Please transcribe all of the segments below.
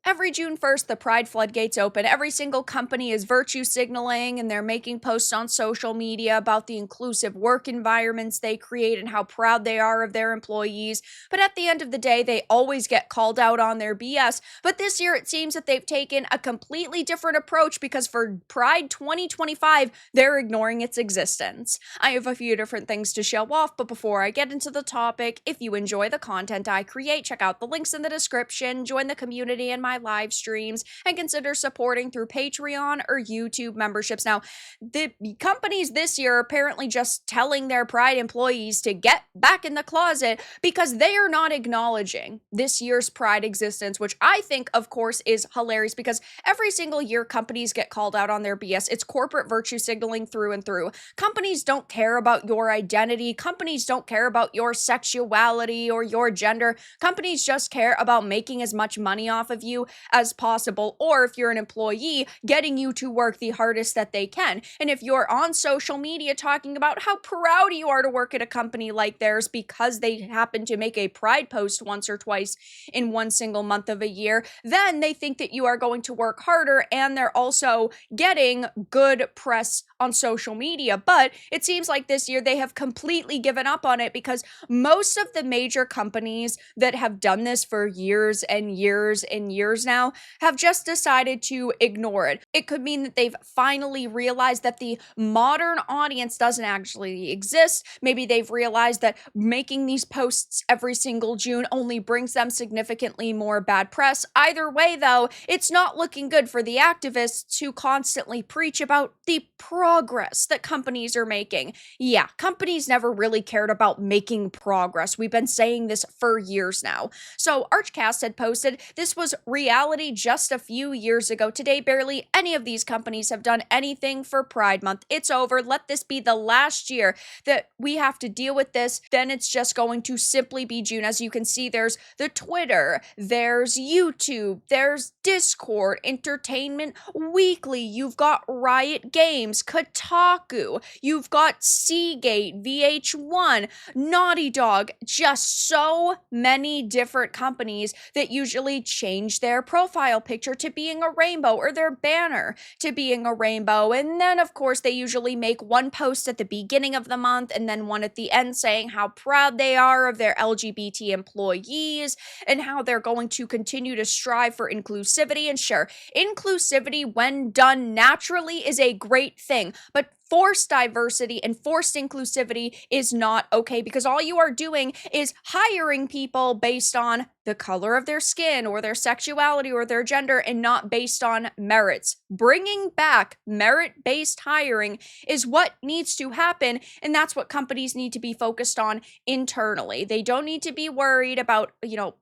Every June 1st, the Pride floodgates open. Every single company is virtue signaling and they're making posts on social media about the inclusive work environments they create and how proud they are of their employees. But at the end of the day, they always get called out on their BS. But this year, it seems that they've taken a completely different approach because for Pride 2025, they're ignoring its existence. I have a few different things to show off, but before I get into the topic, if you enjoy the content I create, check out the links in the description, join the community in my live streams, and consider supporting through Patreon or YouTube memberships. Now, the companies this year are apparently just telling their Pride employees to get back in the closet because they are not acknowledging this year's Pride existence, which I think, of course, is hilarious because every single year companies get called out on their BS. It's corporate virtue signaling through and through. Companies don't care about your identity. Companies don't care about your sexuality or your gender. Companies just care about making as much money off of you as possible, or if you're an employee, getting you to work the hardest that they can. And if you're on social media talking about how proud you are to work at a company like theirs because they happen to make a Pride post once or twice in one single month of a year, then they think that you are going to work harder, and they're also getting good press on social media. But it seems like this year they have completely given up on it because most of the major companies that have done this for years and years and years now have just decided to ignore it. It could mean that they've finally realized that the modern audience doesn't actually exist. Maybe they've realized that making these posts every single June only brings them significantly more bad press. Either way, though, it's not looking good for the activists who constantly preach about the progress that companies are making. Yeah, companies never really cared about making progress. We've been saying this for years now. So Archcast had posted, this was reality just a few years ago. Today, barely any of these companies have done anything for Pride Month. It's over. Let this be the last year that we have to deal with this. Then it's just going to simply be June. As you can see, there's the Twitter, there's YouTube, there's Discord, Entertainment Weekly, you've got Riot Games, Kotaku, you've got Seagate, VH1, Naughty Dog, just so many different companies that usually change their profile picture to being a rainbow or their banner to being a rainbow. And then, of course, they usually make one post at the beginning of the month and then one at the end saying how proud they are of their LGBT employees and how they're going to continue to strive for inclusivity. And sure, inclusivity, when done naturally, is a great thing, but forced diversity and forced inclusivity is not okay because all you are doing is hiring people based on the color of their skin or their sexuality or their gender and not based on merits. Bringing back merit-based hiring is what needs to happen, and that's what companies need to be focused on internally. They don't need to be worried about,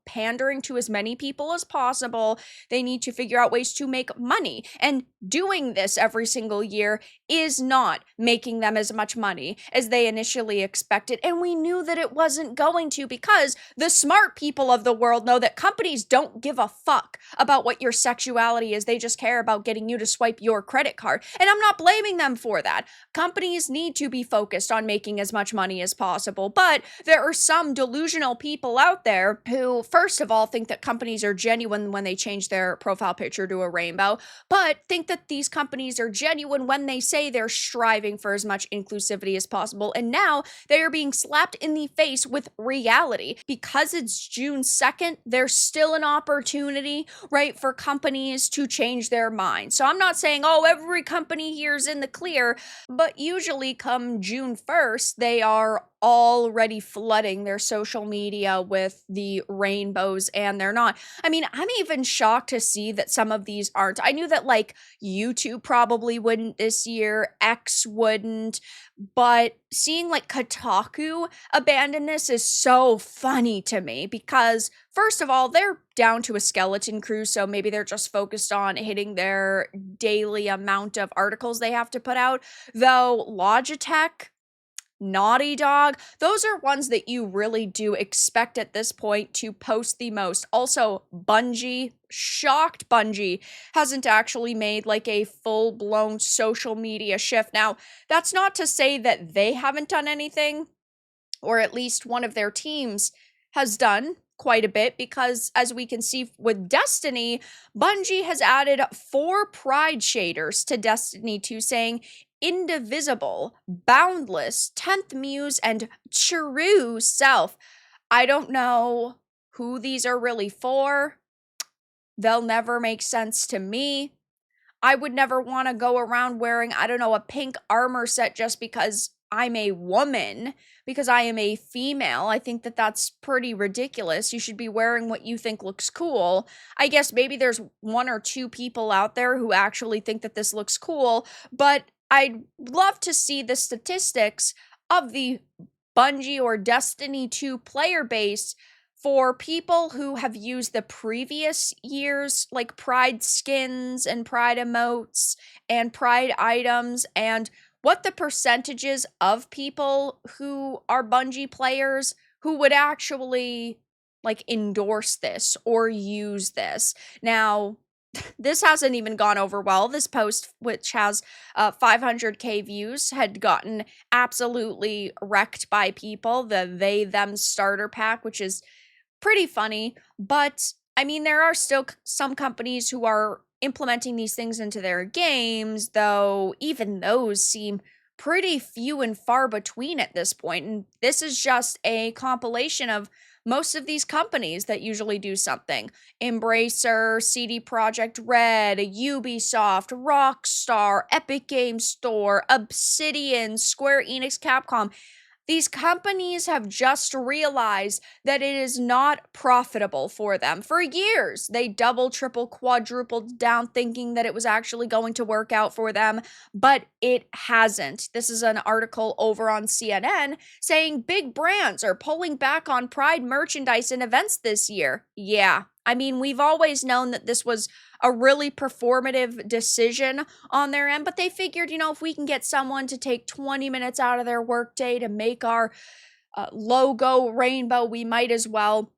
pandering to as many people as possible. They need to figure out ways to make money, and doing this every single year is not making them as much money as they initially expected. And we knew that it wasn't going to because the smart people of the world know that companies don't give a fuck about what your sexuality is. They just care about getting you to swipe your credit card. And I'm not blaming them for that. Companies need to be focused on making as much money as possible. But there are some delusional people out there who, first of all, think that companies are genuine when they change their profile picture to a rainbow, but think that these companies are genuine when they say they're striving for as much inclusivity as possible. And now they are being slapped in the face with reality. Because it's June 2nd, there's still an opportunity, right, for companies to change their mind. So I'm not saying, every company here is in the clear, but usually come June 1st, they are already flooding their social media with the rainbows, and they're not. I mean, I'm even shocked to see that some of these aren't. I knew that YouTube probably wouldn't this year, X wouldn't, but seeing Kotaku abandon this is so funny to me because first of all, they're down to a skeleton crew, so maybe they're just focused on hitting their daily amount of articles they have to put out, though Logitech, Naughty Dog, those are ones that you really do expect at this point to post the most. Also, Bungie, shocked Bungie hasn't actually made a full-blown social media shift. Now, that's not to say that they haven't done anything, or at least one of their teams has done quite a bit because, as we can see with Destiny, Bungie has added 4 pride shaders to Destiny 2, saying indivisible, boundless, 10th muse, and true self. I don't know who these are really for. They'll never make sense to me. I would never want to go around wearing, I don't know, a pink armor set just because I'm a woman, because I am a female. I think that that's pretty ridiculous. You should be wearing what you think looks cool. I guess maybe there's 1 or 2 people out there who actually think that this looks cool, but I'd love to see the statistics of the Bungie or Destiny 2 player base for people who have used the previous years, like Pride skins and Pride emotes and Pride items, and what the percentages of people who are Bungie players who would actually like endorse this or use this. Now, this hasn't even gone over well. This post, which has 500K views, had gotten absolutely wrecked by people. The they them starter pack, which is pretty funny, but I mean, there are still some companies who are implementing these things into their games, though even those seem pretty few and far between at this point. And this is just a compilation of most of these companies that usually do something. Embracer, CD Projekt Red, Ubisoft, Rockstar, Epic Games Store, Obsidian, Square Enix, Capcom. These companies have just realized that it is not profitable for them. For years, they double, triple, quadrupled down thinking that it was actually going to work out for them, but it hasn't. This is an article over on CNN saying big brands are pulling back on Pride merchandise and events this year. Yeah, I mean, we've always known that this was a really performative decision on their end, but they figured, if we can get someone to take 20 minutes out of their workday to make our logo rainbow, we might as well.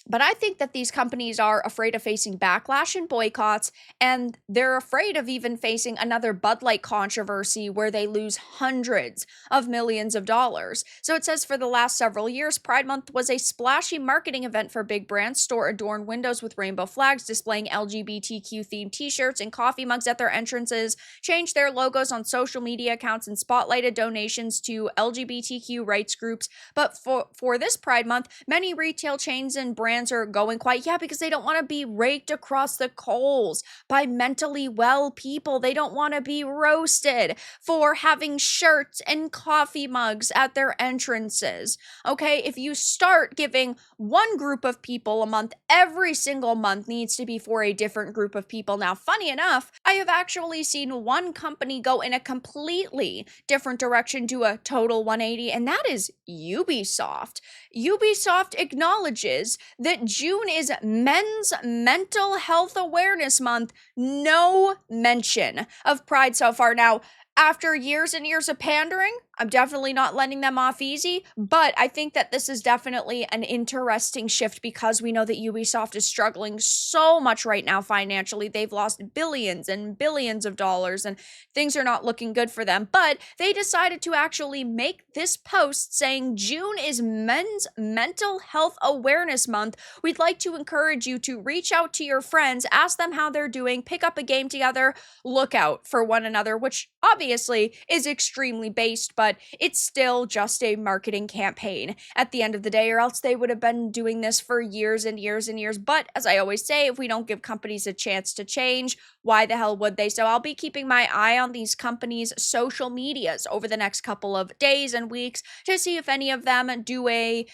But I think that these companies are afraid of facing backlash and boycotts, and they're afraid of even facing another Bud Light controversy where they lose hundreds of millions of dollars. So it says for the last several years, Pride Month was a splashy marketing event for big brands. Store adorned windows with rainbow flags, displaying LGBTQ themed t-shirts and coffee mugs at their entrances, changed their logos on social media accounts, and spotlighted donations to LGBTQ rights groups. But for this Pride Month, many retail chains and brands are going quiet. Yeah, because they don't want to be raked across the coals by mentally well people. They don't want to be roasted for having shirts and coffee mugs at their entrances. Okay, if you start giving one group of people a month, every single month needs to be for a different group of people. Now, funny enough, I have actually seen one company go in a completely different direction, do a total 180, and that is Ubisoft. Ubisoft acknowledges that June is Men's Mental Health Awareness Month. No mention of Pride so far. Now, after years and years of pandering, I'm definitely not letting them off easy, but I think that this is definitely an interesting shift because we know that Ubisoft is struggling so much right now financially. They've lost billions and billions of dollars and things are not looking good for them, but they decided to actually make this post saying June is Men's Mental Health Awareness Month. We'd like to encourage you to reach out to your friends, ask them how they're doing, pick up a game together, look out for one another, which obviously is extremely based, but it's still just a marketing campaign at the end of the day, or else they would have been doing this for years and years and years. But as I always say, if we don't give companies a chance to change, why the hell would they? So I'll be keeping my eye on these companies' social medias over the next couple of days and weeks to see if any of them do a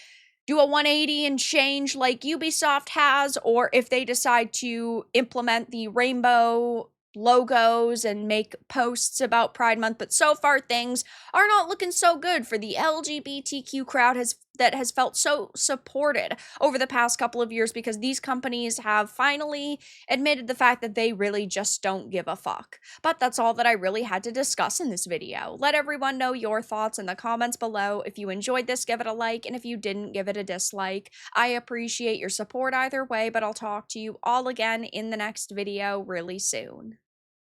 180 and change like Ubisoft has, or if they decide to implement the rainbow logos and make posts about Pride Month. But so far things are not looking so good for the LGBTQ crowd that has felt so supported over the past couple of years, because these companies have finally admitted the fact that they really just don't give a fuck. But that's all that I really had to discuss in this video. Let everyone know your thoughts in the comments below. If you enjoyed this, give it a like, and if you didn't, give it a dislike. I appreciate your support either way, but I'll talk to you all again in the next video really soon.